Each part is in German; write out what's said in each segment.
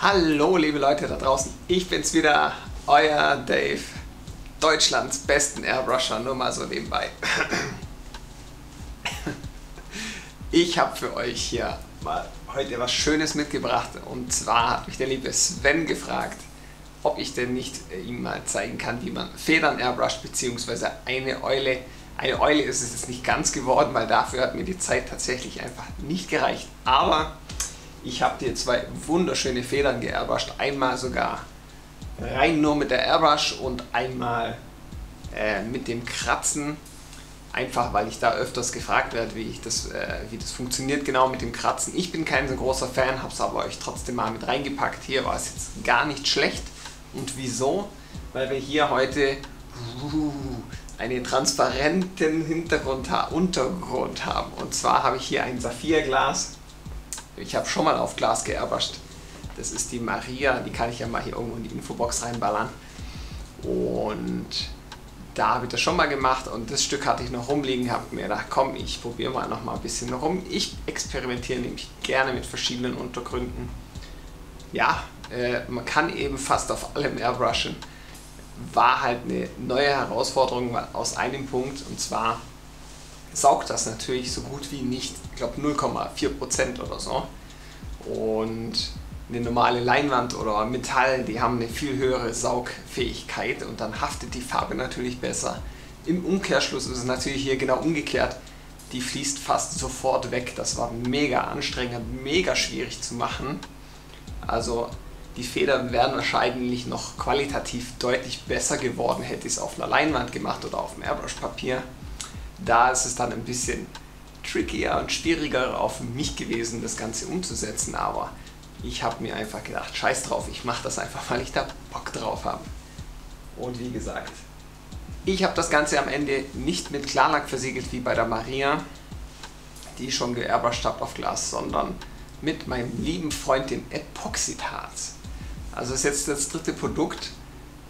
Hallo liebe Leute da draußen, ich bin's wieder, euer Dave, Deutschlands besten Airbrusher, nur mal so nebenbei. Ich habe für euch hier mal heute was Schönes mitgebracht, und zwar hat mich der liebe Sven gefragt, ob ich denn nicht ihm mal zeigen kann, wie man Federn airbrusht, beziehungsweise eine Eule. Eine Eule ist es jetzt nicht ganz geworden, weil dafür hat mir die Zeit tatsächlich einfach nicht gereicht, aber ich habe dir zwei wunderschöne Federn geairbrusht, einmal sogar rein nur mit der Airbrush und einmal mit dem Kratzen, einfach weil ich da öfters gefragt werde, wie das funktioniert genau mit dem Kratzen. Ich bin kein so großer Fan, habe es aber euch trotzdem mal mit reingepackt. Hier war es jetzt gar nicht schlecht. Und wieso? Weil wir hier heute einen transparenten Untergrund haben. Und zwar habe ich hier ein Saphirglas. Ich habe schon mal auf Glas geairbrusht. Das ist die Maria, die kann ich ja mal hier irgendwo in die Infobox reinballern. Und da habe ich das schon mal gemacht und das Stück hatte ich noch rumliegen, habe mir gedacht, komm, ich probiere mal noch mal ein bisschen rum. Ich experimentiere nämlich gerne mit verschiedenen Untergründen. Ja, man kann eben fast auf allem airbrushen. War halt eine neue Herausforderung aus einem Punkt, und zwar saugt das natürlich so gut wie nicht, ich glaube 0,4% oder so. Und eine normale Leinwand oder Metall, die haben eine viel höhere Saugfähigkeit und dann haftet die Farbe natürlich besser. Im Umkehrschluss ist es natürlich hier genau umgekehrt, die fließt fast sofort weg. Das war mega anstrengend, mega schwierig zu machen. Also die Federn wären wahrscheinlich noch qualitativ deutlich besser geworden, hätte ich es auf einer Leinwand gemacht oder auf dem Airbrush-Papier. Da ist es dann ein bisschen trickier und schwieriger auf mich gewesen, das Ganze umzusetzen, aber ich habe mir einfach gedacht, scheiß drauf, ich mache das einfach, weil ich da Bock drauf habe. Und wie gesagt, ich habe das Ganze am Ende nicht mit Klarlack versiegelt wie bei der Maria, die ich schon geairbrusht habe auf Glas, sondern mit meinem lieben Freund, dem Epoxidharz. Also das ist jetzt das dritte Produkt.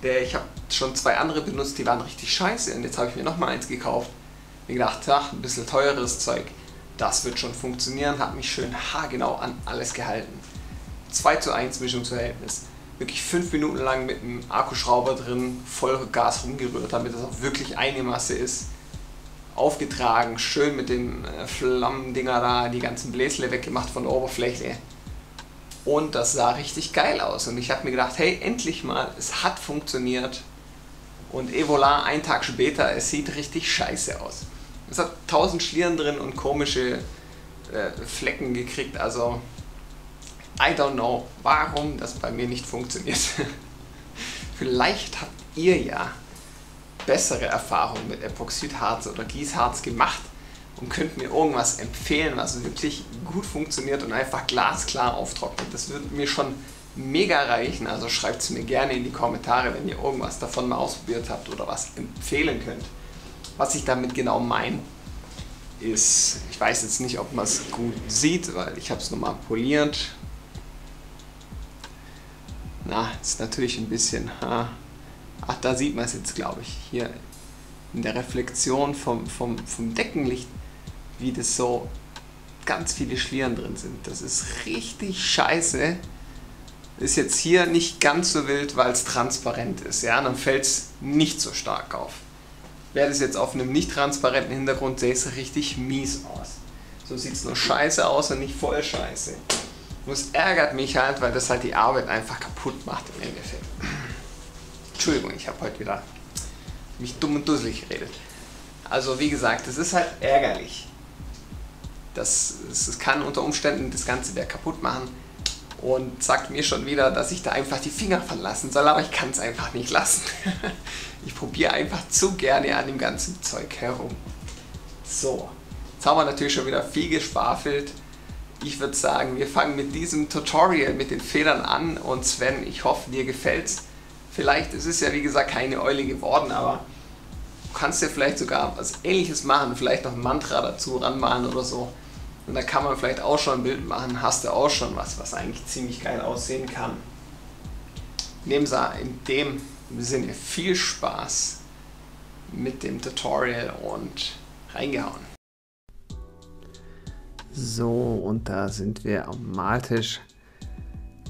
Ich habe schon zwei andere benutzt, die waren richtig scheiße, und jetzt habe ich mir nochmal eins gekauft. Mir gedacht, ach, ein bisschen teureres Zeug, das wird schon funktionieren, hat mich schön haargenau an alles gehalten. 2:1 Mischungsverhältnis. Wirklich 5 Minuten lang mit dem Akkuschrauber drin, voll Gas rumgerührt, damit das auch wirklich eine Masse ist. Aufgetragen, schön mit dem Flammendinger da, die ganzen Bläsle weggemacht von der Oberfläche. Und das sah richtig geil aus. Und ich habe mir gedacht, hey, endlich mal, es hat funktioniert. Und et voilà, einen Tag später, es sieht richtig scheiße aus. Es hat 1000 Schlieren drin und komische Flecken gekriegt, also I don't know, warum das bei mir nicht funktioniert. Vielleicht habt ihr ja bessere Erfahrungen mit Epoxidharz oder Gießharz gemacht und könnt mir irgendwas empfehlen, was wirklich gut funktioniert und einfach glasklar auftrocknet. Das würde mir schon mega reichen, also schreibt es mir gerne in die Kommentare, wenn ihr irgendwas davon mal ausprobiert habt oder was empfehlen könnt. Was ich damit genau meine, ist, ich weiß jetzt nicht, ob man es gut sieht, weil ich habe es nochmal poliert. Na, ist natürlich ein bisschen, ach, da sieht man es jetzt, glaube ich, hier in der Reflexion vom Deckenlicht, wie das so ganz viele Schlieren drin sind. Das ist richtig scheiße. Ist jetzt hier nicht ganz so wild, weil es transparent ist, ja, dann fällt es nicht so stark auf. Wäre das jetzt auf einem nicht transparenten Hintergrund, sähe es richtig mies aus. So sieht es nur scheiße aus und nicht voll scheiße. Und es ärgert mich halt, weil das halt die Arbeit einfach kaputt macht im Endeffekt. Entschuldigung, ich habe heute wieder mich dumm und dusselig geredet. Also wie gesagt, es ist halt ärgerlich. Es kann unter Umständen das ganze Werk kaputt machen und sagt mir schon wieder, dass ich da einfach die Finger von lassen soll, aber ich kann es einfach nicht lassen. Ich probiere einfach zu gerne an dem ganzen Zeug herum. So, jetzt haben wir natürlich schon wieder viel geschwafelt. Ich würde sagen, wir fangen mit diesem Tutorial mit den Federn an, und Sven, ich hoffe, dir gefällt's. Vielleicht ist es ja wie gesagt keine Eule geworden, aber du kannst ja vielleicht sogar was Ähnliches machen, vielleicht noch ein Mantra dazu ranmalen oder so. Und da kann man vielleicht auch schon ein Bild machen, hast du auch schon was eigentlich ziemlich geil aussehen kann. In dem Sinne viel Spaß mit dem Tutorial und reingehauen. So, und da sind wir am Maltisch.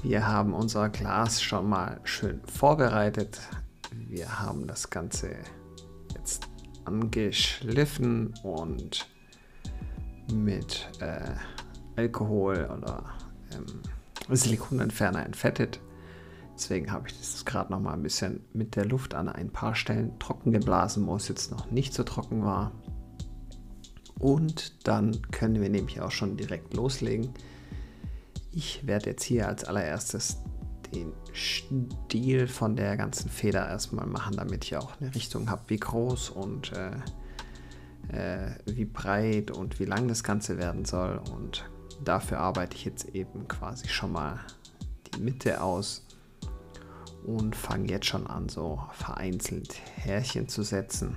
Wir haben unser Glas schon mal schön vorbereitet. Wir haben das Ganze jetzt angeschliffen und mit Alkohol oder Silikonentferner entfettet. Deswegen habe ich das gerade noch mal ein bisschen mit der Luft an ein paar Stellen trocken geblasen, wo es jetzt noch nicht so trocken war. Und dann können wir nämlich auch schon direkt loslegen. Ich werde jetzt hier als allererstes den Stiel von der ganzen Feder erstmal machen, damit ich auch eine Richtung habe, wie groß und wie breit und wie lang das Ganze werden soll. Und dafür arbeite ich jetzt eben quasi schon mal die Mitte aus und fange jetzt schon an, so vereinzelt Härchen zu setzen.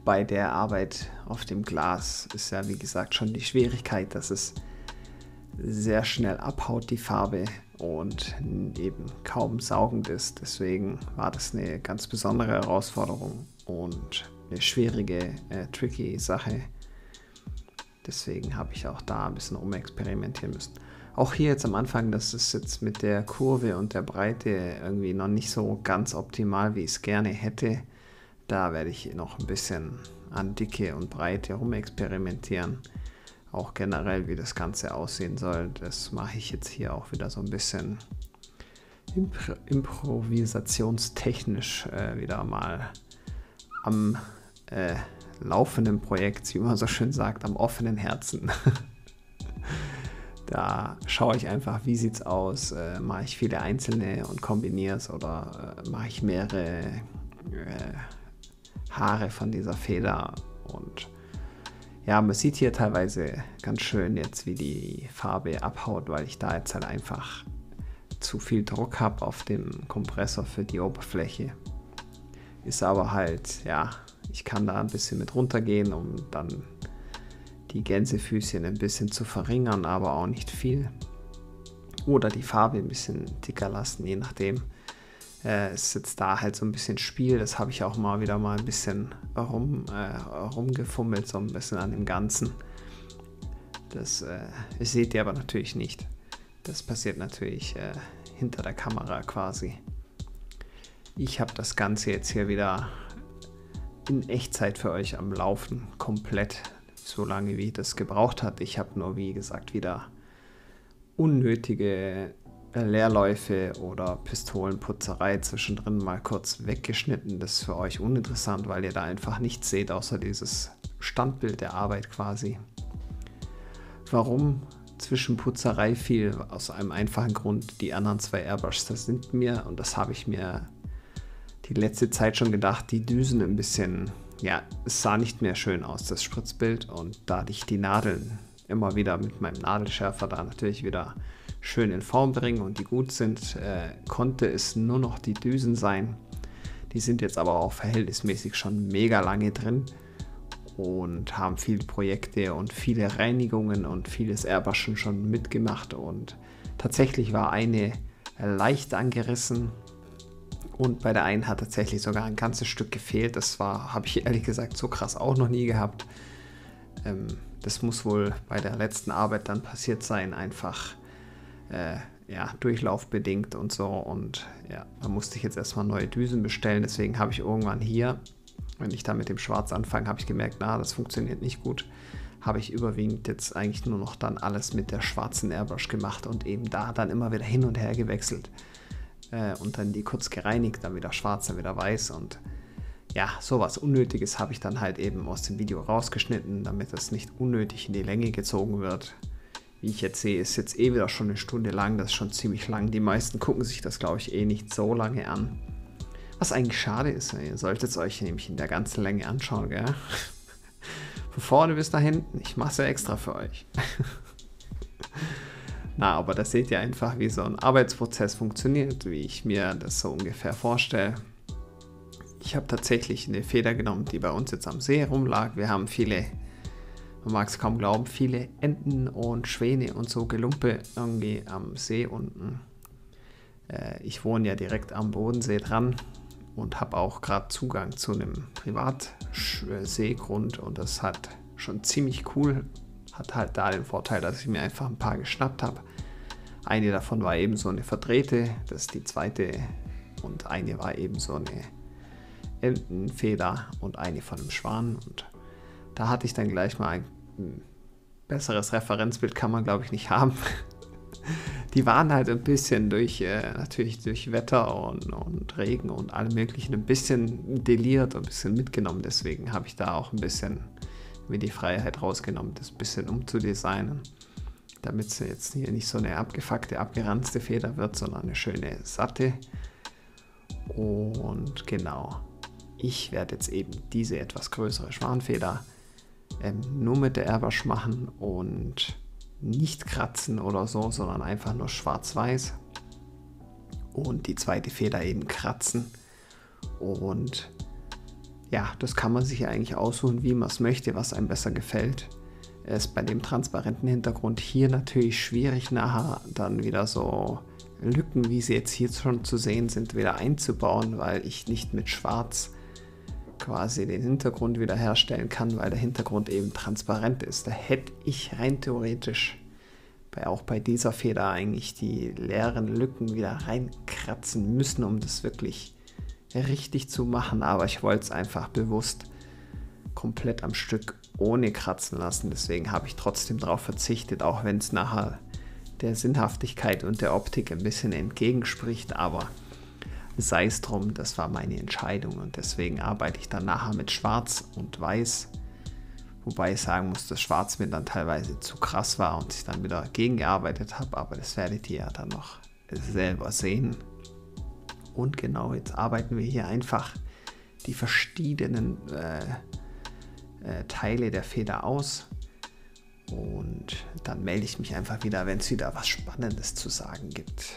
Bei der Arbeit auf dem Glas ist ja wie gesagt schon die Schwierigkeit, dass es sehr schnell abhaut, die Farbe, und eben kaum saugend ist. Deswegen war das eine ganz besondere Herausforderung und eine schwierige, tricky Sache. Deswegen habe ich auch da ein bisschen rumexperimentieren müssen. Auch hier jetzt am Anfang, das ist jetzt mit der Kurve und der Breite irgendwie noch nicht so ganz optimal, wie ich es gerne hätte. Da werde ich noch ein bisschen an Dicke und Breite rumexperimentieren. Auch generell, wie das Ganze aussehen soll, das mache ich jetzt hier auch wieder so ein bisschen improvisationstechnisch wieder mal am laufenden Projekt, wie man so schön sagt, am offenen Herzen. Da schaue ich einfach, wie sieht es aus, mache ich viele einzelne und kombiniere es oder mache ich mehrere Haare von dieser Feder. Und ja, man sieht hier teilweise ganz schön jetzt, wie die Farbe abhaut, weil ich da jetzt halt einfach zu viel Druck habe auf dem Kompressor für die Oberfläche. Ist aber halt, ja, ich kann da ein bisschen mit runtergehen, um dann die Gänsefüßchen ein bisschen zu verringern, aber auch nicht viel. Oder die Farbe ein bisschen dicker lassen, je nachdem. Ist jetzt da halt so ein bisschen Spiel, das habe ich auch mal wieder mal ein bisschen rumgefummelt, so ein bisschen an dem Ganzen. Das seht ihr aber natürlich nicht. Das passiert natürlich hinter der Kamera quasi. Ich habe das Ganze jetzt hier wieder in Echtzeit für euch am Laufen, komplett, so lange wie das gebraucht hat. Ich habe nur, wie gesagt, wieder unnötige Leerläufe oder Pistolenputzerei zwischendrin mal kurz weggeschnitten. Das ist für euch uninteressant, weil ihr da einfach nichts seht, außer dieses Standbild der Arbeit quasi. Warum Zwischenputzerei fiel? Aus einem einfachen Grund: die anderen zwei Airbrushes, das sind mir, und das habe ich mir die letzte Zeit schon gedacht, die Düsen ein bisschen, ja, es sah nicht mehr schön aus, das Spritzbild, und da ich die Nadeln immer wieder mit meinem Nadelschärfer da natürlich wieder schön in Form bringen und die gut sind, konnte es nur noch die Düsen sein. Die sind jetzt aber auch verhältnismäßig schon mega lange drin und haben viele Projekte und viele Reinigungen und vieles Airbrushen schon mitgemacht, und tatsächlich war eine leicht angerissen und bei der einen hat tatsächlich sogar ein ganzes Stück gefehlt. Das habe ich ehrlich gesagt so krass auch noch nie gehabt. Das muss wohl bei der letzten Arbeit dann passiert sein, einfach ja, durchlaufbedingt und so, und ja, da musste ich jetzt erstmal neue Düsen bestellen. Deswegen habe ich irgendwann hier, wenn ich da mit dem Schwarz anfange, habe ich gemerkt, na, das funktioniert nicht gut. Habe ich überwiegend jetzt eigentlich nur noch dann alles mit der schwarzen Airbrush gemacht und eben da dann immer wieder hin und her gewechselt und dann die kurz gereinigt, dann wieder schwarz, dann wieder weiß, und ja, sowas Unnötiges habe ich dann halt eben aus dem Video rausgeschnitten, damit das nicht unnötig in die Länge gezogen wird. Wie ich jetzt sehe, ist jetzt wieder schon eine Stunde lang, das ist schon ziemlich lang. Die meisten gucken sich das, glaube ich, nicht so lange an. Was eigentlich schade ist, ihr solltet es euch nämlich in der ganzen Länge anschauen, gell? Von vorne bis nach hinten, ich mache es ja extra für euch. Na, aber da seht ihr einfach, wie so ein Arbeitsprozess funktioniert, wie ich mir das so ungefähr vorstelle. Ich habe tatsächlich eine Feder genommen, die bei uns jetzt am See rumlag. Wir haben viele, man mag es kaum glauben, viele Enten und Schwäne und so Gelumpe irgendwie am See unten. Ich wohne ja direkt am Bodensee dran und habe auch gerade Zugang zu einem Privatseegrund, und das hat schon ziemlich cool. Hat halt da den Vorteil, dass ich mir einfach ein paar geschnappt habe. Eine davon war eben so eine verdrehte, das ist die zweite, und eine war eben so eine Entenfeder und eine von einem Schwan. Und da hatte ich dann gleich mal ein besseres Referenzbild, kann man glaube ich nicht haben. Die waren halt ein bisschen natürlich durch Wetter und Regen und allem möglichen ein bisschen deliert, ein bisschen mitgenommen. Deswegen habe ich da auch ein bisschen mir die Freiheit rausgenommen, das ein bisschen umzudesignen, damit es jetzt hier nicht so eine abgefuckte, abgeranzte Feder wird, sondern eine schöne satte. Und genau, ich werde jetzt eben diese etwas größere Schwanfeder nur mit der Airbrush machen und nicht kratzen oder so, sondern einfach nur schwarz-weiß. Und die zweite Feder eben kratzen. Und ja, das kann man sich eigentlich aussuchen, wie man es möchte, was einem besser gefällt. Es ist bei dem transparenten Hintergrund hier natürlich schwierig, nachher dann wieder so Lücken, wie sie jetzt hier schon zu sehen sind, wieder einzubauen, weil ich nicht mit Schwarz quasi den Hintergrund wieder herstellen kann, weil der Hintergrund eben transparent ist. Da hätte ich rein theoretisch auch bei dieser Feder eigentlich die leeren Lücken wieder reinkratzen müssen, um das wirklich richtig zu machen, aber ich wollte es einfach bewusst komplett am Stück ohne kratzen lassen. Deswegen habe ich trotzdem darauf verzichtet, auch wenn es nachher der Sinnhaftigkeit und der Optik ein bisschen entgegenspricht, aber sei es drum, das war meine Entscheidung und deswegen arbeite ich dann nachher mit Schwarz und Weiß, wobei ich sagen muss, dass Schwarz mir dann teilweise zu krass war und ich dann wieder gegengearbeitet habe, aber das werdet ihr ja dann noch selber sehen. Und genau, jetzt arbeiten wir hier einfach die verschiedenen Teile der Feder aus und dann melde ich mich einfach wieder, wenn es wieder was Spannendes zu sagen gibt.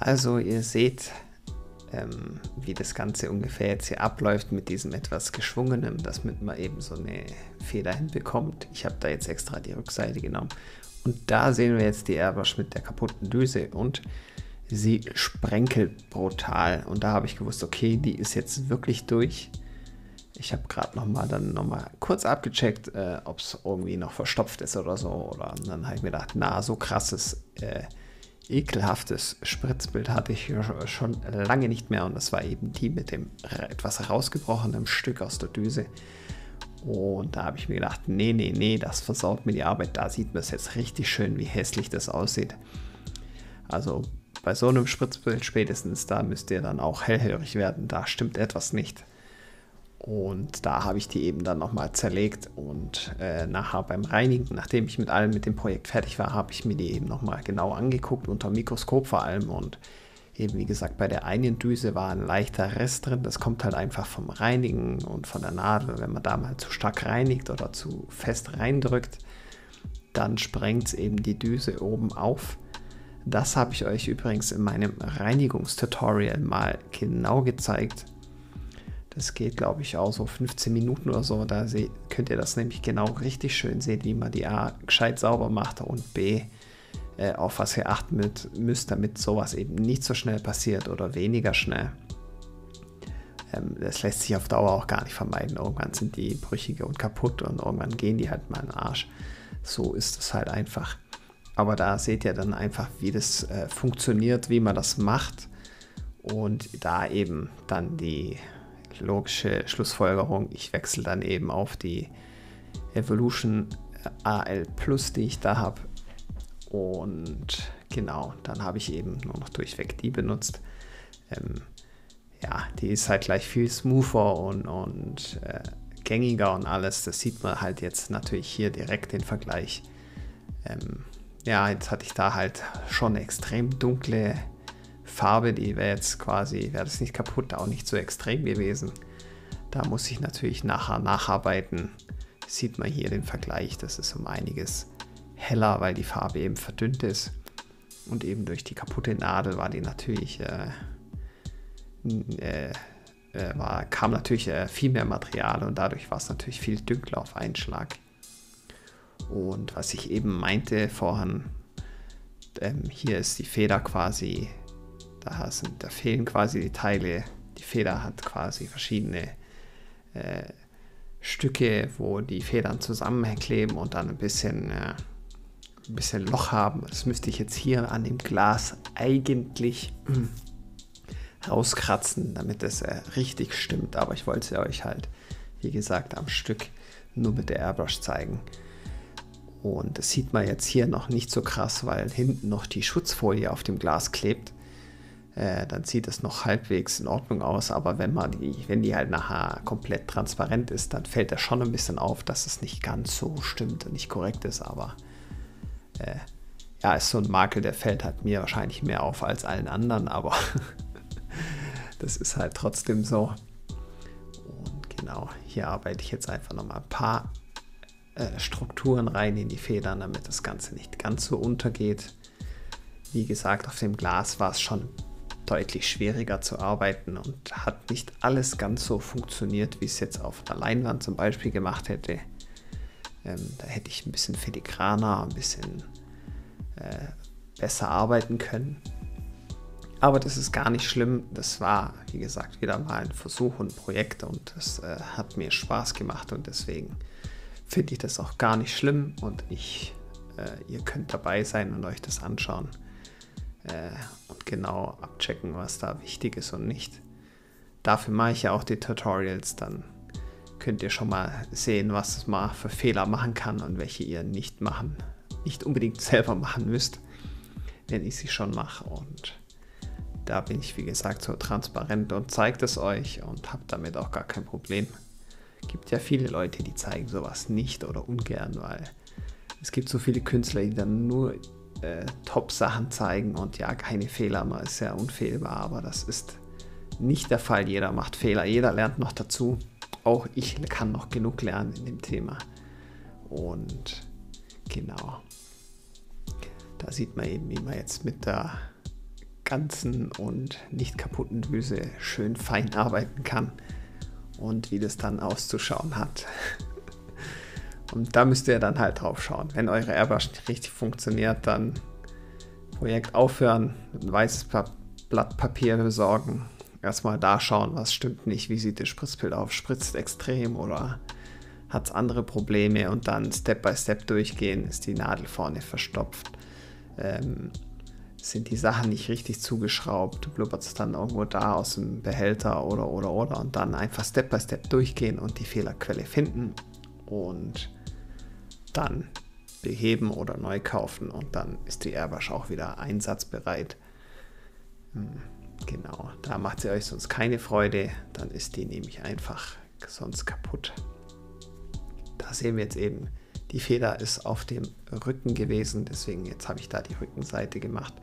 Also ihr seht, wie das Ganze ungefähr jetzt hier abläuft mit diesem etwas geschwungenen, damit man eben so eine Feder hinbekommt. Ich habe da jetzt extra die Rückseite genommen. Und da sehen wir jetzt die Airbrush mit der kaputten Düse und sie sprenkelt brutal. Und da habe ich gewusst, okay, die ist jetzt wirklich durch. Ich habe gerade nochmal kurz abgecheckt, ob es irgendwie noch verstopft ist oder so. Und dann habe ich mir gedacht, na, so krasses, ekelhaftes Spritzbild hatte ich schon lange nicht mehr. Und das war eben die mit dem etwas rausgebrochenen Stück aus der Düse. Und da habe ich mir gedacht, nee, das versaut mir die Arbeit. Da sieht man es jetzt richtig schön, wie hässlich das aussieht. Also bei so einem Spritzbild spätestens, da müsst ihr dann auch hellhörig werden. Da stimmt etwas nicht. Und da habe ich die eben dann nochmal zerlegt und nachher beim Reinigen, nachdem ich mit dem Projekt fertig war, habe ich mir die eben nochmal genau angeguckt, unter Mikroskop vor allem. Und eben wie gesagt, bei der einen Düse war ein leichter Rest drin. Das kommt halt einfach vom Reinigen und von der Nadel. Wenn man da mal zu stark reinigt oder zu fest reindrückt, dann sprengt es eben die Düse oben auf. Das habe ich euch übrigens in meinem Reinigungstutorial mal genau gezeigt. Das geht, glaube ich, auch so 15 Minuten oder so. Da könnt ihr das nämlich genau richtig schön sehen, wie man die A gescheit sauber macht und B, auf was ihr achten müsst, damit sowas eben nicht so schnell passiert oder weniger schnell. Das lässt sich auf Dauer auch gar nicht vermeiden. Irgendwann sind die brüchige und kaputt und irgendwann gehen die halt mal in den Arsch. So ist es halt einfach. Aber da seht ihr dann einfach, wie das funktioniert, wie man das macht. Und da eben dann die logische Schlussfolgerung, ich wechsle dann eben auf die Evolution AL Plus, die ich da habe. Und genau, dann habe ich eben nur noch durchweg die benutzt. Ja, die ist halt gleich viel smoother und gängiger und alles. Das sieht man halt jetzt natürlich hier direkt den Vergleich. Ja, jetzt hatte ich da halt schon eine extrem dunkle Farbe, die wäre das nicht kaputt, auch nicht so extrem gewesen. Da muss ich natürlich nachher nacharbeiten. Sieht man hier den Vergleich, das ist um einiges heller, weil die Farbe eben verdünnt ist. Und eben durch die kaputte Nadel war die natürlich, kam natürlich viel mehr Material und dadurch war es natürlich viel dünkler auf einen Schlag. Und was ich eben meinte vorhin, hier ist die Feder quasi, da fehlen quasi die Teile. Die Feder hat quasi verschiedene Stücke, wo die Federn zusammenkleben und dann ein bisschen Loch haben. Das müsste ich jetzt hier an dem Glas eigentlich rauskratzen, damit es richtig stimmt. Aber ich wollte es euch halt, wie gesagt, am Stück nur mit der Airbrush zeigen. Und das sieht man jetzt hier noch nicht so krass, weil hinten noch die Schutzfolie auf dem Glas klebt. Dann sieht es noch halbwegs in Ordnung aus, aber wenn die halt nachher komplett transparent ist, dann fällt das schon ein bisschen auf, dass es nicht ganz so stimmt und nicht korrekt ist, aber ja, ist so ein Makel, der fällt halt mir wahrscheinlich mehr auf als allen anderen, aber das ist halt trotzdem so. Und genau, hier arbeite ich jetzt einfach nochmal ein paar Strukturen rein in die Federn, damit das Ganze nicht ganz so untergeht. Wie gesagt, auf dem Glas war es schon deutlich schwieriger zu arbeiten und hat nicht alles ganz so funktioniert, wie es jetzt auf einer Leinwand zum Beispiel gemacht hätte. Da hätte ich ein bisschen filigraner, ein bisschen besser arbeiten können. Aber das ist gar nicht schlimm. Das war, wie gesagt, wieder mal ein Versuch und ein Projekt und das hat mir Spaß gemacht und deswegen finde ich das auch gar nicht schlimm und ihr könnt dabei sein und euch das anschauen und genau abchecken, was da wichtig ist und nicht. Dafür mache ich ja auch die Tutorials, dann könnt ihr schon mal sehen, was es mal für Fehler machen kann und welche ihr nicht unbedingt selber machen müsst, wenn ich sie schon mache. Und da bin ich, wie gesagt, so transparent und zeige es euch und habe damit auch gar kein Problem. Es gibt ja viele Leute, die zeigen sowas nicht oder ungern, weil es gibt so viele Künstler, die dann nur Top-Sachen zeigen und ja, keine Fehler, man ist ja unfehlbar, aber das ist nicht der Fall. Jeder macht Fehler, jeder lernt noch dazu. Auch ich kann noch genug lernen in dem Thema. Und genau, da sieht man eben, wie man jetzt mit der ganzen und nicht kaputten Düse schön fein arbeiten kann und wie das dann auszuschauen hat. Und da müsst ihr dann halt drauf schauen. Wenn eure Airbrush nicht richtig funktioniert, dann Projekt aufhören, ein weißes Blatt Papier besorgen, erstmal da schauen, was stimmt nicht, wie sieht das Spritzbild auf, spritzt extrem oder hat es andere Probleme und dann Step by Step durchgehen, ist die Nadel vorne verstopft, sind die Sachen nicht richtig zugeschraubt, blubbert es dann irgendwo da aus dem Behälter oder und dann einfach Step by Step durchgehen und die Fehlerquelle finden und dann beheben oder neu kaufen und dann ist die Airbrush auch wieder einsatzbereit. Genau, da macht sie euch sonst keine Freude, dann ist die nämlich einfach sonst kaputt. Da sehen wir jetzt eben, die Feder ist auf dem Rücken gewesen, deswegen jetzt habe ich da die Rückenseite gemacht,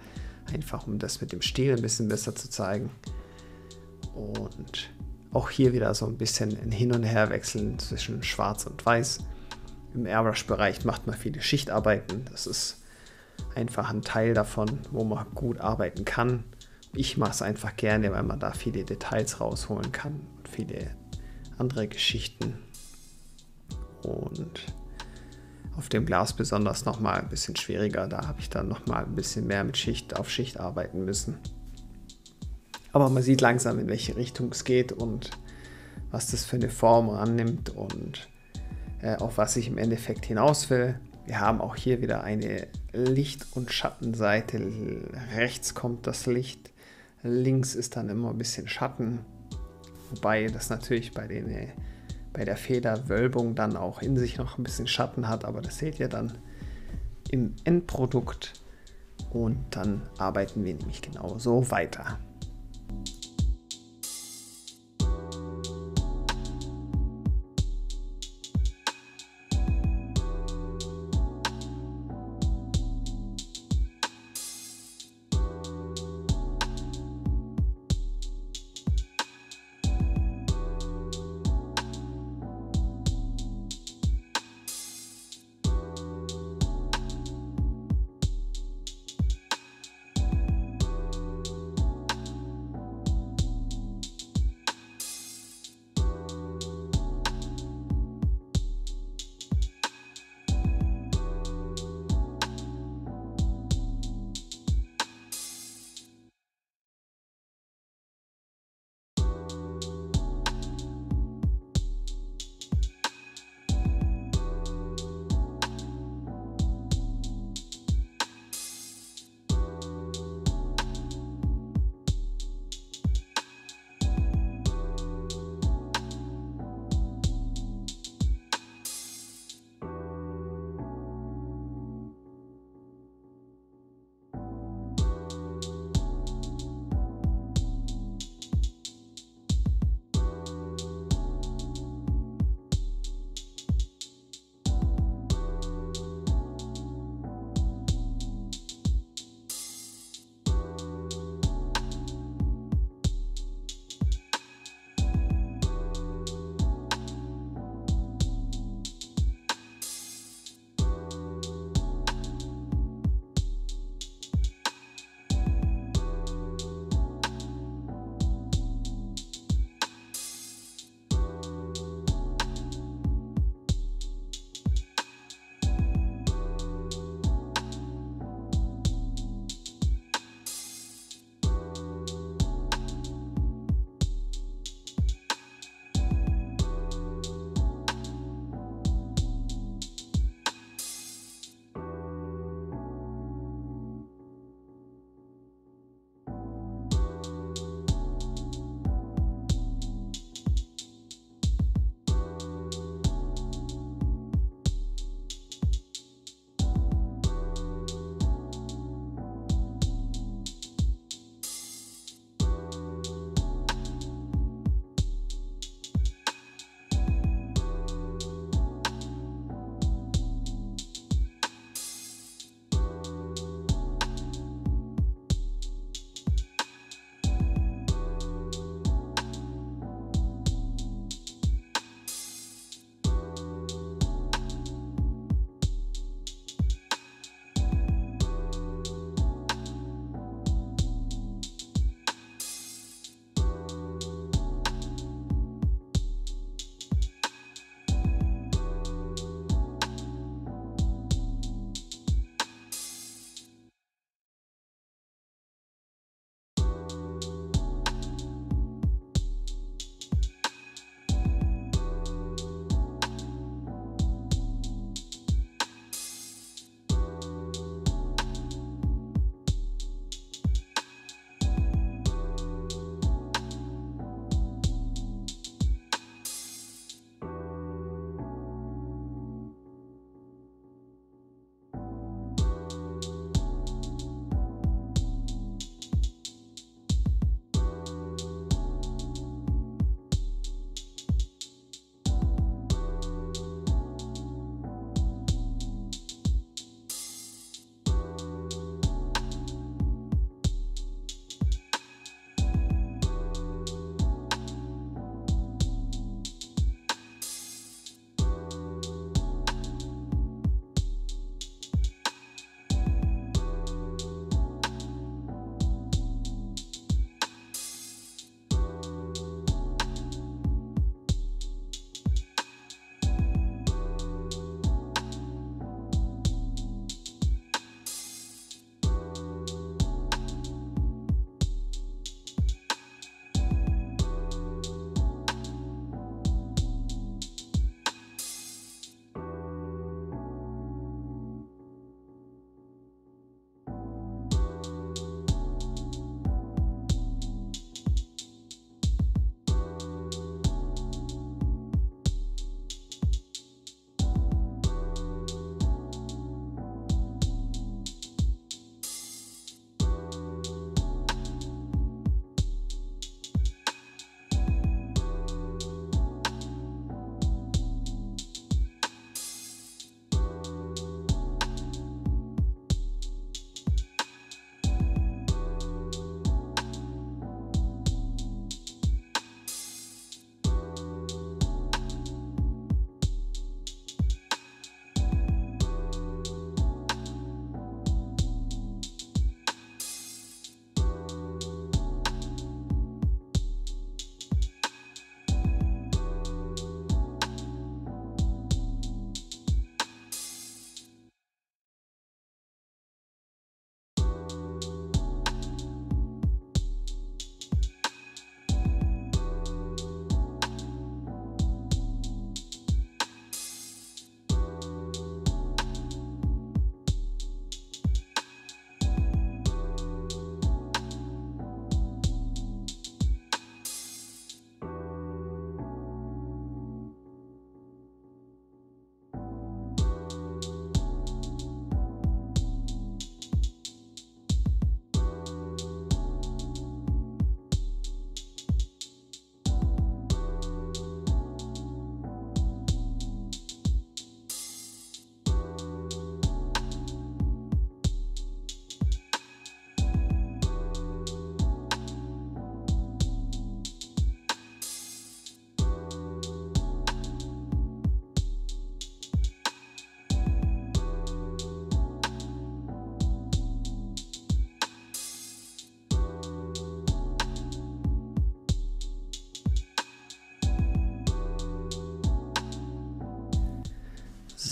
einfach um das mit dem Stiel ein bisschen besser zu zeigen. Und auch hier wieder so ein bisschen ein Hin- und Herwechseln zwischen Schwarz und Weiß. Im Airbrush-Bereich macht man viele Schichtarbeiten, das ist einfach ein Teil davon, wo man gut arbeiten kann. Ich mache es einfach gerne, weil man da viele Details rausholen kann und viele andere Geschichten. Und auf dem Glas besonders nochmal ein bisschen schwieriger, da habe ich dann nochmal ein bisschen mehr mit Schicht auf Schicht arbeiten müssen. Aber man sieht langsam, in welche Richtung es geht und was das für eine Form annimmt und auf was ich im Endeffekt hinaus will. Wir haben auch hier wieder eine Licht- und Schattenseite. Rechts kommt das Licht, links ist dann immer ein bisschen Schatten. Wobei das natürlich bei der Federwölbung dann auch in sich noch ein bisschen Schatten hat, aber das seht ihr dann im Endprodukt. Und dann arbeiten wir nämlich genau so weiter.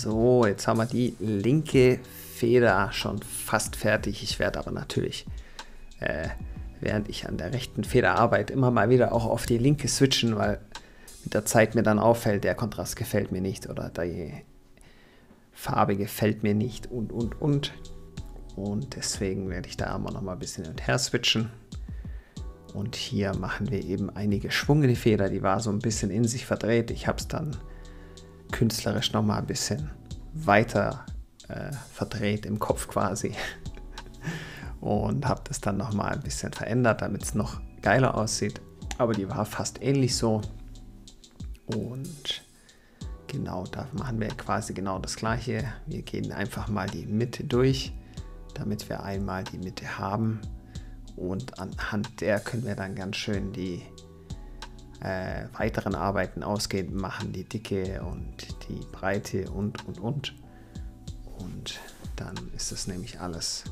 So, jetzt haben wir die linke Feder schon fast fertig. Ich werde aber natürlich, während ich an der rechten Feder arbeite, immer mal wieder auch auf die linke switchen, weil mit der Zeit mir dann auffällt, der Kontrast gefällt mir nicht oder die Farbe gefällt mir nicht und. Und deswegen werde ich da immer noch mal ein bisschen hin und her switchen. Und hier machen wir eben einige Schwung in die Feder, die war so ein bisschen in sich verdreht. Ich habe es dann künstlerisch noch mal ein bisschen weiter verdreht im Kopf quasi. Und habe das dann noch mal ein bisschen verändert, damit es noch geiler aussieht. Aber die war fast ähnlich so. Und genau, da machen wir quasi genau das Gleiche. Wir gehen einfach mal die Mitte durch, damit wir einmal die Mitte haben. Und anhand der können wir dann ganz schön die weiteren Arbeiten ausgehend machen, die Dicke und die Breite und. Und dann ist das nämlich alles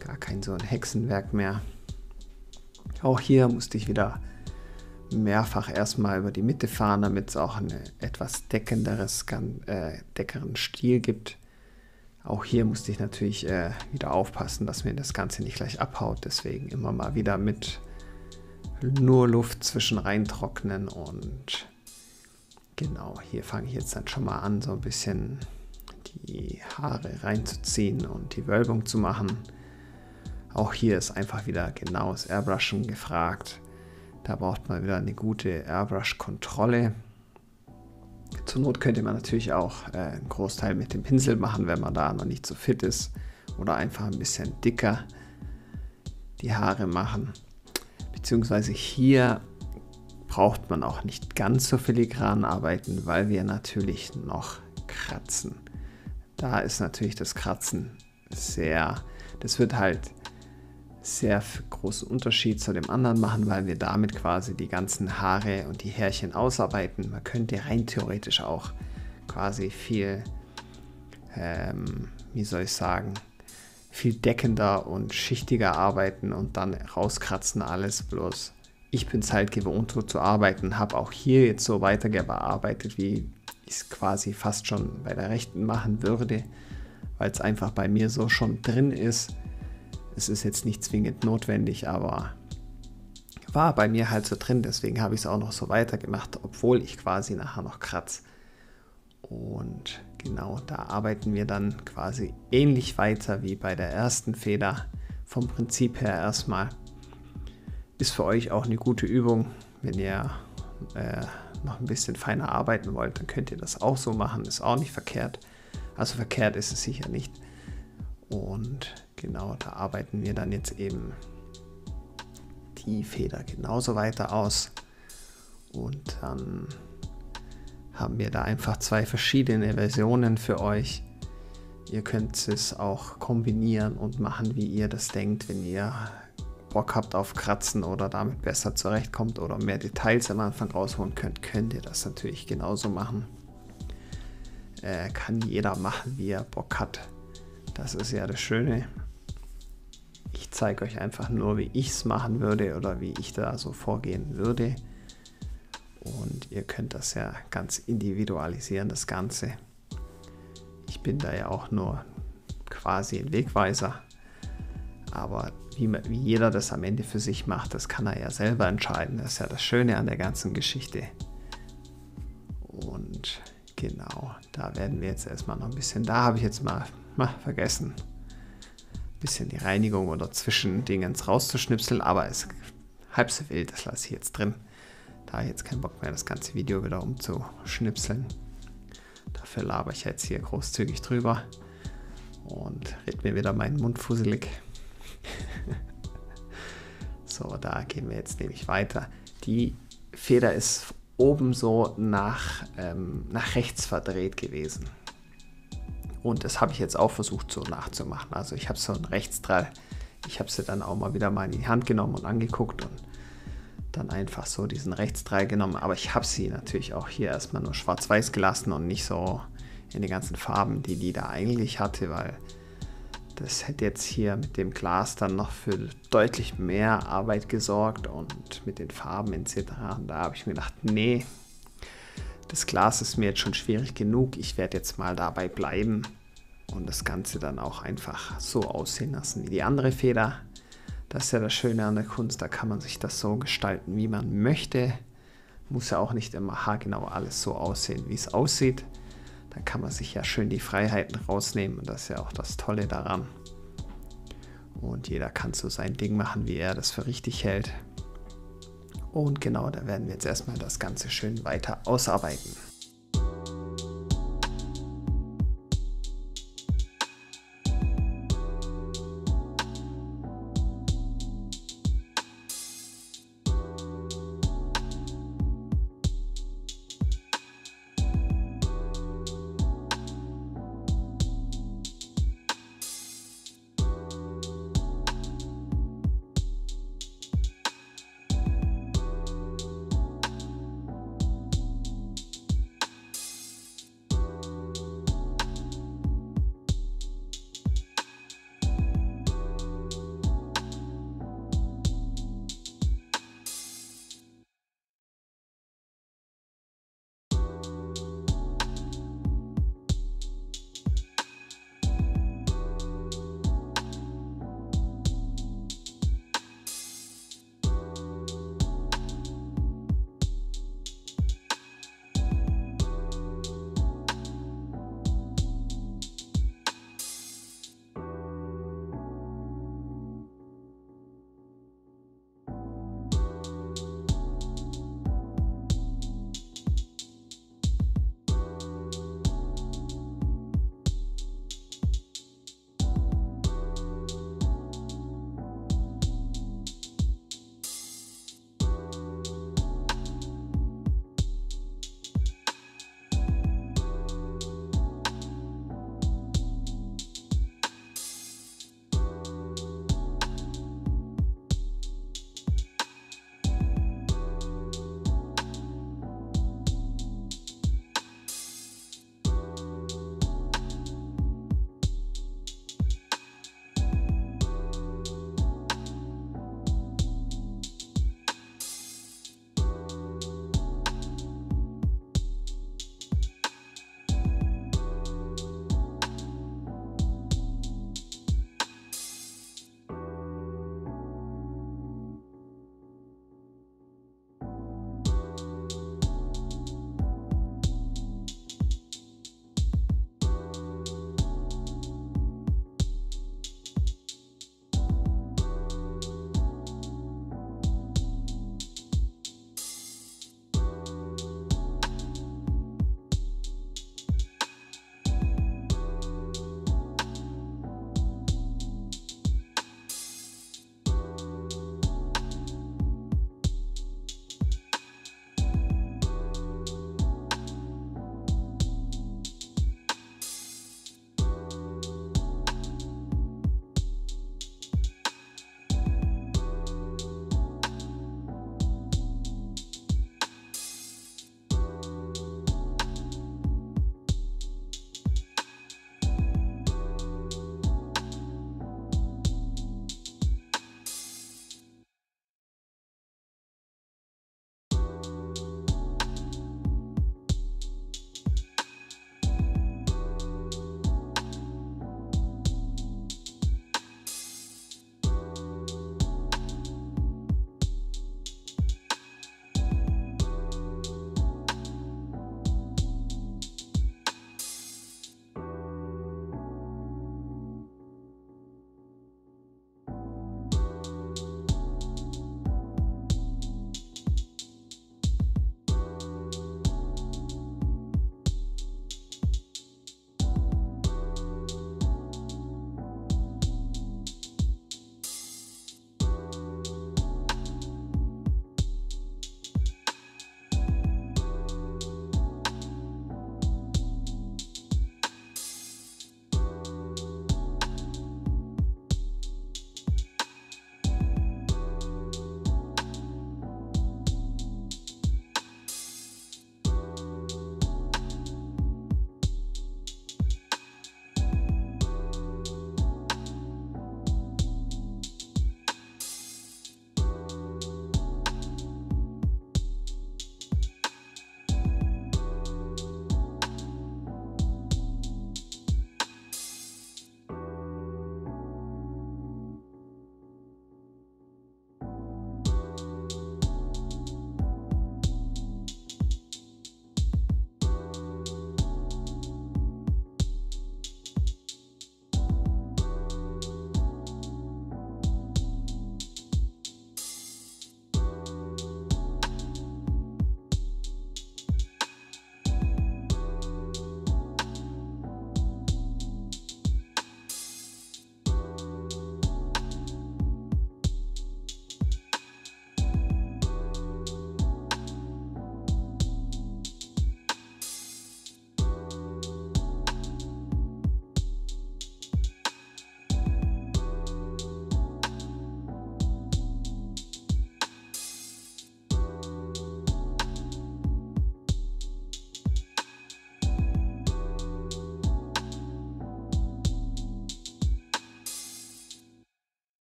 gar kein so ein Hexenwerk mehr. Auch hier musste ich wieder mehrfach erstmal über die Mitte fahren, damit es auch einen etwas deckeren Stil gibt. Auch hier musste ich natürlich wieder aufpassen, dass mir das Ganze nicht gleich abhaut. Deswegen immer mal wieder mit nur Luft zwischen reintrocknen. Und genau, hier fange ich jetzt dann schon mal an, so ein bisschen die Haare reinzuziehen und die Wölbung zu machen. Auch hier ist einfach wieder genaues Airbrushen gefragt. Da braucht man wieder eine gute Airbrush-Kontrolle. Zur Not könnte man natürlich auch einen Großteil mit dem Pinsel machen, wenn man da noch nicht so fit ist. Oder einfach ein bisschen dicker die Haare machen. Beziehungsweise hier braucht man auch nicht ganz so filigran arbeiten, weil wir natürlich noch kratzen. Da ist natürlich das Kratzen das wird halt sehr großen Unterschied zu dem anderen machen, weil wir damit quasi die ganzen Haare und die Härchen ausarbeiten. Man könnte rein theoretisch auch quasi viel, viel deckender und schichtiger arbeiten und dann rauskratzen alles. Bloß ich bin es halt gewohnt, so zu arbeiten, habe auch hier jetzt so weitergearbeitet, wie ich es quasi fast schon bei der rechten machen würde, weil es einfach bei mir so schon drin ist. Es ist jetzt nicht zwingend notwendig, aber war bei mir halt so drin, deswegen habe ich es auch noch so weitergemacht, obwohl ich quasi nachher noch kratze. Und genau, da arbeiten wir dann quasi ähnlich weiter wie bei der ersten Feder. Vom Prinzip her erstmal. Ist für euch auch eine gute Übung. Wenn ihr noch ein bisschen feiner arbeiten wollt, dann könnt ihr das auch so machen. Ist auch nicht verkehrt. Also verkehrt ist es sicher nicht. Und genau, da arbeiten wir dann jetzt eben die Feder genauso weiter aus. Und dann haben wir da einfach zwei verschiedene Versionen für euch. Ihr könnt es auch kombinieren und machen, wie ihr das denkt. Wenn ihr Bock habt auf Kratzen oder damit besser zurechtkommt oder mehr Details am Anfang rausholen könnt, könnt ihr das natürlich genauso machen. Kann jeder machen, wie er Bock hat. Das ist ja das Schöne. Ich zeige euch einfach nur, wie ich es machen würde oder wie ich da so vorgehen würde. Und ihr könnt das ja ganz individualisieren, das Ganze. Ich bin da ja auch nur quasi ein Wegweiser. Aber wie jeder das am Ende für sich macht, das kann er ja selber entscheiden. Das ist ja das Schöne an der ganzen Geschichte. Und genau, da werden wir jetzt erstmal noch ein bisschen, da habe ich jetzt mal vergessen, ein bisschen die Reinigung oder Zwischendingens rauszuschnipseln, aber es ist halb so wild, das lasse ich jetzt drin. Da habe ich jetzt keinen Bock mehr, das ganze Video wieder umzuschnipseln. Dafür laber ich jetzt hier großzügig drüber und red mir wieder meinen Mund fusselig. So, da gehen wir jetzt nämlich weiter. Die Feder ist oben so nach rechts verdreht gewesen. Und das habe ich jetzt auch versucht so nachzumachen. Also ich habe so einen Rechtsdrall. Ich habe sie dann auch mal wieder in die Hand genommen und angeguckt und dann einfach so diesen Rechtsdrall genommen. Aber ich habe sie natürlich auch hier erstmal nur schwarz-weiß gelassen und nicht so in den ganzen Farben, die da eigentlich hatte, weil das hätte jetzt hier mit dem Glas dann noch für deutlich mehr Arbeit gesorgt und mit den Farben etc. Und da habe ich mir gedacht, nee, Das Glas ist mir jetzt schon schwierig genug. Ich werde jetzt mal dabei bleiben und das Ganze dann auch einfach so aussehen lassen wie die andere Feder. Das ist ja das Schöne an der Kunst, da kann man sich das so gestalten, wie man möchte. Muss ja auch nicht immer haargenau alles so aussehen, wie es aussieht. Da kann man sich ja schön die Freiheiten rausnehmen und das ist ja auch das Tolle daran. Und jeder kann so sein Ding machen, wie er das für richtig hält. Und genau, da werden wir jetzt erstmal das Ganze schön weiter ausarbeiten.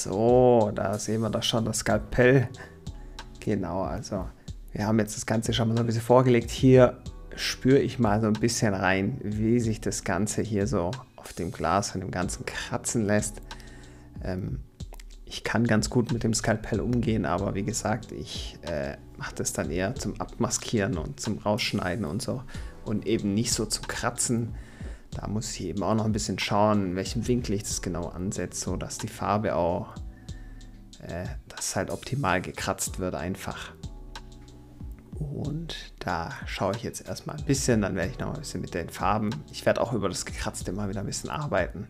So, da sehen wir doch schon das Skalpell. Genau, also wir haben jetzt das Ganze schon mal so ein bisschen vorgelegt. Hier spüre ich mal so ein bisschen rein, wie sich das Ganze hier so auf dem Glas von dem Ganzen kratzen lässt. Ich kann ganz gut mit dem Skalpell umgehen, aber wie gesagt, ich mache das dann eher zum Abmaskieren und zum Rausschneiden und so und eben nicht so zum Kratzen. Da muss ich eben auch noch ein bisschen schauen, in welchem Winkel ich das genau ansetze, so dass die Farbe auch, dass halt optimal gekratzt wird einfach. Und da schaue ich jetzt erstmal ein bisschen, dann werde ich noch ein bisschen mit den Farben. Ich werde auch über das Gekratzte mal wieder ein bisschen arbeiten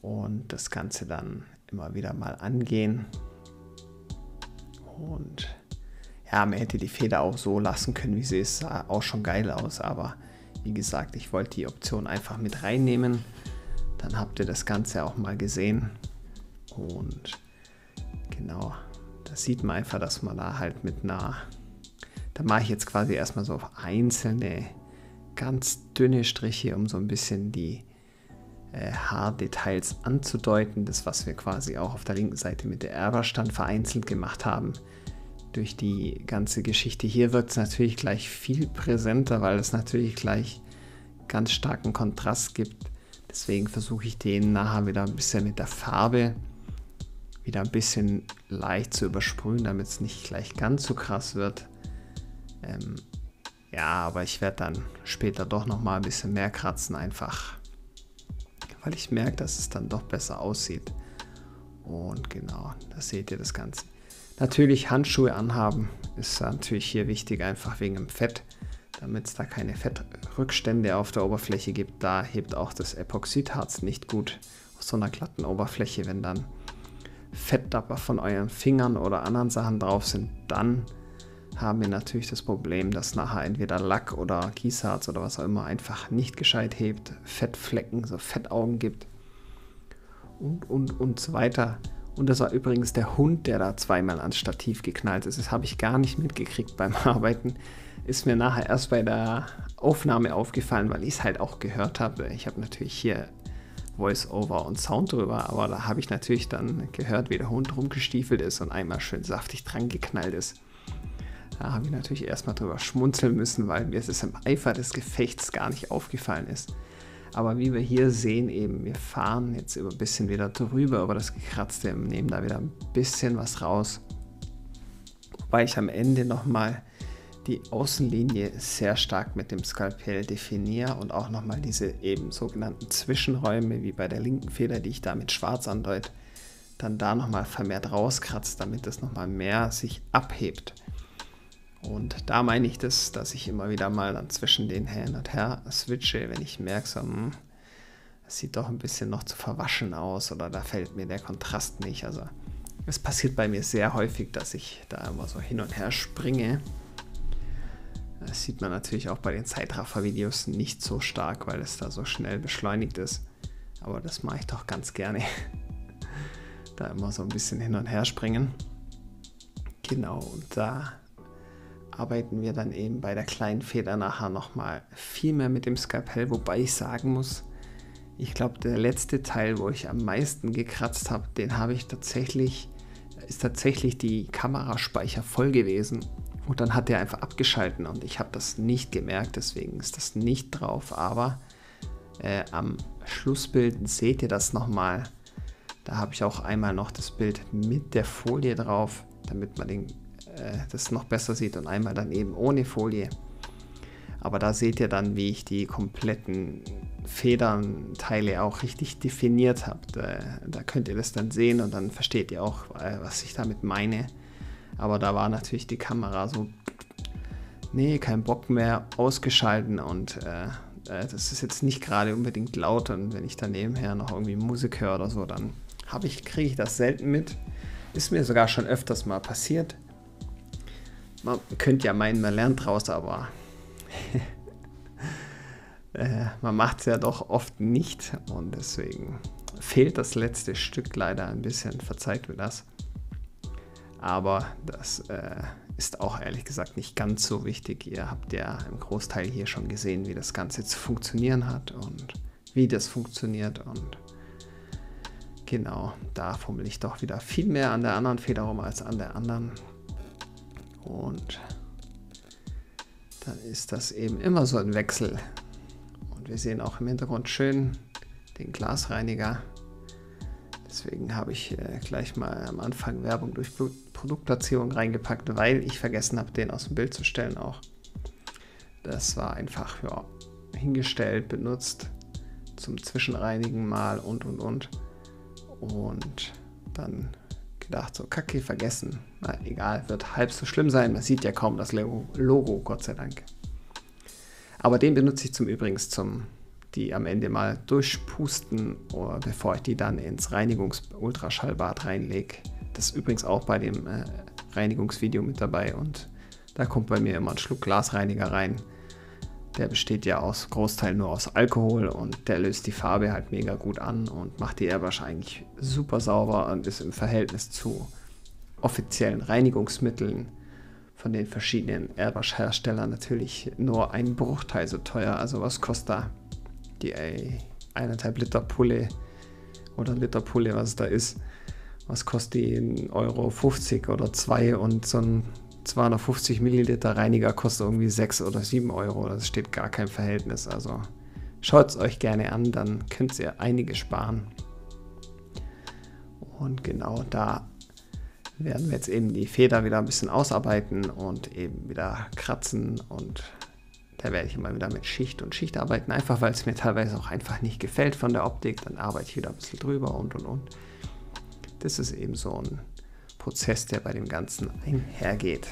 und das Ganze dann immer wieder mal angehen. Und ja, man hätte die Feder auch so lassen können, wie sie ist, sah auch schon geil aus, aber wie gesagt, ich wollte die Option einfach mit reinnehmen. Dann habt ihr das Ganze auch mal gesehen. Und genau, da sieht man einfach, dass man da halt mit einer... Da mache ich jetzt quasi erstmal so einzelne, ganz dünne Striche, um so ein bisschen die Haardetails anzudeuten. Das, was wir quasi auch auf der linken Seite mit der Airbrush dann vereinzelt gemacht haben. Durch die ganze Geschichte hier wird es natürlich gleich viel präsenter, weil es natürlich gleich ganz starken Kontrast gibt. Deswegen versuche ich den nachher wieder ein bisschen mit der Farbe wieder ein bisschen leicht zu übersprühen, damit es nicht gleich ganz so krass wird. Ja, aber ich werde dann später doch noch mal ein bisschen mehr kratzen, einfach weil ich merke, dass es dann doch besser aussieht. Und genau, da seht ihr das Ganze. Natürlich Handschuhe anhaben ist natürlich hier wichtig, einfach wegen dem Fett, damit es da keine Fettrückstände auf der Oberfläche gibt. Da hebt auch das Epoxidharz nicht gut auf so einer glatten Oberfläche. Wenn dann Fettdapper von euren Fingern oder anderen Sachen drauf sind, dann haben wir natürlich das Problem, dass nachher entweder Lack oder Gießharz oder was auch immer einfach nicht gescheit hebt, Fettflecken, so Fettaugen gibt und so weiter. Und das war übrigens der Hund, der da zweimal ans Stativ geknallt ist. Das habe ich gar nicht mitgekriegt beim Arbeiten. Ist mir nachher erst bei der Aufnahme aufgefallen, weil ich es halt auch gehört habe. Ich habe natürlich hier Voice-Over und Sound drüber, aber da habe ich natürlich dann gehört, wie der Hund rumgestiefelt ist und einmal schön saftig dran geknallt ist. Da habe ich natürlich erstmal drüber schmunzeln müssen, weil mir es im Eifer des Gefechts gar nicht aufgefallen ist. Aber wie wir hier sehen, eben, wir fahren jetzt ein bisschen wieder drüber über das Gekratzte, nehmen da wieder ein bisschen was raus. Wobei ich am Ende nochmal die Außenlinie sehr stark mit dem Skalpell definiere und auch nochmal diese eben sogenannten Zwischenräume, wie bei der linken Feder, die ich da mit Schwarz andeute, dann da nochmal vermehrt rauskratzt, damit das nochmal mehr sich abhebt. Und da meine ich das, dass ich immer wieder mal dann zwischen den hin und her switche, wenn ich merke, so, es sieht doch ein bisschen noch zu verwaschen aus oder da fällt mir der Kontrast nicht. Also es passiert bei mir sehr häufig, dass ich da immer so hin und her springe. Das sieht man natürlich auch bei den Zeitraffer-Videos nicht so stark, weil es da so schnell beschleunigt ist. Aber das mache ich doch ganz gerne. Da immer so ein bisschen hin und her springen. Genau, und da arbeiten wir dann eben bei der kleinen Feder nachher nochmal viel mehr mit dem Skalpell, wobei ich sagen muss, ich glaube, der letzte Teil, wo ich am meisten gekratzt habe, den habe ich tatsächlich, ist tatsächlich die Kameraspeicher voll gewesen und dann hat der einfach abgeschalten und ich habe das nicht gemerkt, deswegen ist das nicht drauf, aber am Schlussbild seht ihr das nochmal. Da habe ich auch einmal noch das Bild mit der Folie drauf, damit man das noch besser sieht und einmal dann eben ohne Folie. Aber da seht ihr dann, wie ich die kompletten Federnteile auch richtig definiert habe. Da könnt ihr das dann sehen und dann versteht ihr auch, was ich damit meine. Aber da war natürlich die Kamera so, nee, kein Bock mehr, ausgeschalten und das ist jetzt nicht gerade unbedingt laut und wenn ich dann nebenher noch irgendwie Musik höre oder so, dann kriege ich das selten mit. Ist mir sogar schon öfters mal passiert. Man könnte ja meinen, man lernt draus, aber man macht es ja doch oft nicht und deswegen fehlt das letzte Stück leider ein bisschen, verzeiht mir das. Aber das ist auch ehrlich gesagt nicht ganz so wichtig. Ihr habt ja im Großteil hier schon gesehen, wie das Ganze zu funktionieren hat und wie das funktioniert und Genau, da fummel ich doch wieder viel mehr an der anderen Feder rum als an der anderen. Und dann ist das eben immer so ein Wechsel. Und wir sehen auch im Hintergrund schön den Glasreiniger. Deswegen habe ich gleich mal am Anfang Werbung durch Produktplatzierung reingepackt, weil ich vergessen habe, den aus dem Bild zu stellen auch. Das war einfach hingestellt, benutzt zum Zwischenreinigen mal und. Und dann gedacht, so Kacke, vergessen. Na egal, wird halb so schlimm sein. Man sieht ja kaum das Logo, Gott sei Dank. Aber den benutze ich zum die am Ende mal durchpusten, bevor ich die dann ins Reinigungs-Ultraschallbad reinlege. Das ist übrigens auch bei dem Reinigungsvideo mit dabei und da kommt bei mir immer ein Schluck Glasreiniger rein. Der besteht ja aus Großteil nur aus Alkohol und der löst die Farbe halt mega gut an und macht die Airbrush eigentlich super sauber und ist im Verhältnis zu offiziellen Reinigungsmitteln von den verschiedenen Airbrush-Herstellern natürlich nur ein Bruchteil so teuer. Also was kostet da die 1,5 Liter Pulle oder Liter Pulle, was es da ist? Was kostet die? 1,50 € oder 2 und so ein 250 Milliliter Reiniger kostet irgendwie 6 oder 7 Euro. Das steht gar kein Verhältnis. Also schaut es euch gerne an, dann könnt ihr einige sparen. Und genau da werden wir jetzt eben die Feder wieder ein bisschen ausarbeiten und eben wieder kratzen. Und da werde ich immer wieder mit Schicht und Schicht arbeiten, einfach weil es mir teilweise auch einfach nicht gefällt von der Optik. Dann arbeite ich wieder ein bisschen drüber und. Das ist eben so ein Prozess, der bei dem Ganzen einhergeht.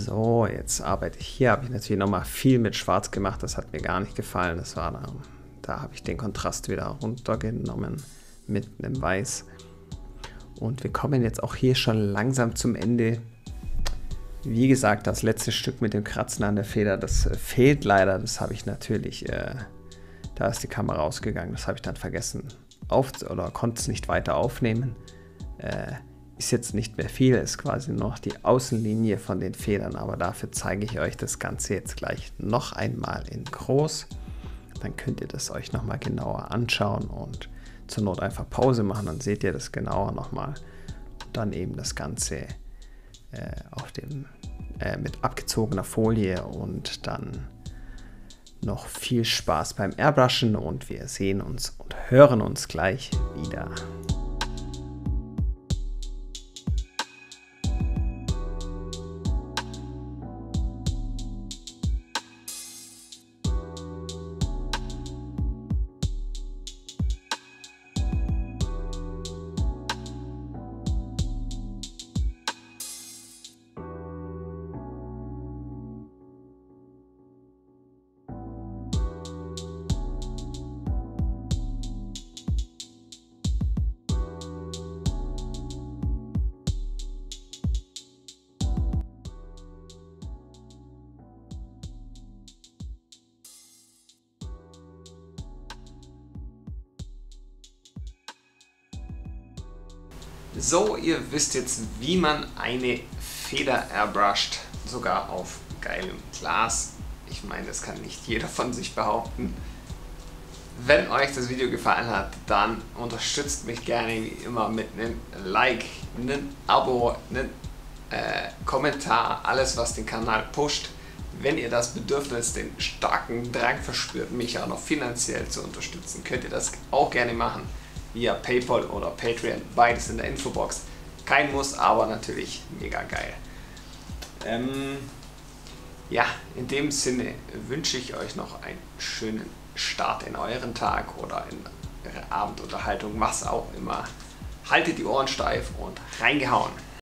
So, jetzt arbeite ich hier. Habe ich natürlich nochmal viel mit Schwarz gemacht. Das hat mir gar nicht gefallen. Das war da habe ich den Kontrast wieder runtergenommen mit einem Weiß. Und wir kommen jetzt auch hier schon langsam zum Ende. Wie gesagt, das letzte Stück mit dem Kratzen an der Feder, das fehlt leider. Das habe ich natürlich, da ist die Kamera ausgegangen. Das habe ich dann vergessen oder konnte es nicht weiter aufnehmen. Ist jetzt nicht mehr viel, ist quasi noch die Außenlinie von den Federn, aber dafür zeige ich euch das Ganze jetzt gleich noch einmal in groß. Dann könnt ihr das euch nochmal genauer anschauen und zur Not einfach Pause machen, dann seht ihr das genauer nochmal. Dann eben das Ganze mit abgezogener Folie und dann noch viel Spaß beim Airbrushen und wir sehen uns und hören uns gleich wieder. So, ihr wisst jetzt, wie man eine Feder airbrusht, sogar auf geilem Glas. Ich meine, das kann nicht jeder von sich behaupten. Wenn euch das Video gefallen hat, dann unterstützt mich gerne wie immer mit einem Like, einem Abo, einem Kommentar, alles was den Kanal pusht. Wenn ihr das Bedürfnis, den starken Drang verspürt, mich auch noch finanziell zu unterstützen, könnt ihr das auch gerne machen. Via PayPal oder Patreon, beides in der Infobox. Kein Muss, aber natürlich mega geil. Ja, in dem Sinne wünsche ich euch noch einen schönen Start in euren Tag oder in eure Abendunterhaltung, was auch immer. Haltet die Ohren steif und reingehauen!